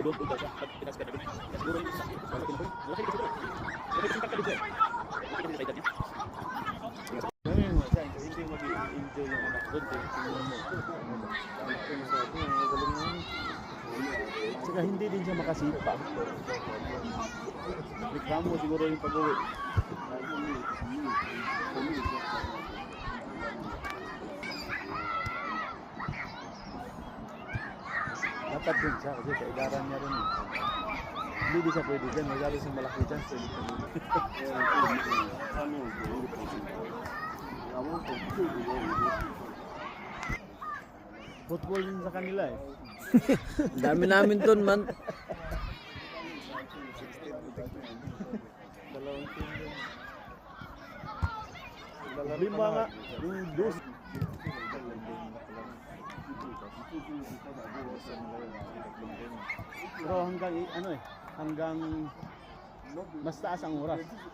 daw doon daw siya. Pitas ka na doon. Siguro yung isa. Wala ko na. Malaki kasi doon. Pero yung kakali dito eh. Malaki kasi sa edad niya. Ngayon mo siya, hindi mag-enjoy yung anak doon. Tingnan mo. Saka hindi din siya makasipa. Reklamo siguro yung pag-uwi. Dapat din siya kasi kaidaran niya rin. Hindi din siya pwede dyan. May galing sa malaki dyan. Football din sa kanila eh. Dami namin doon man. Dalawang team yun. Lima nga. Yung dos. Pero hanggang ano eh. Hanggang mas taas ang oras.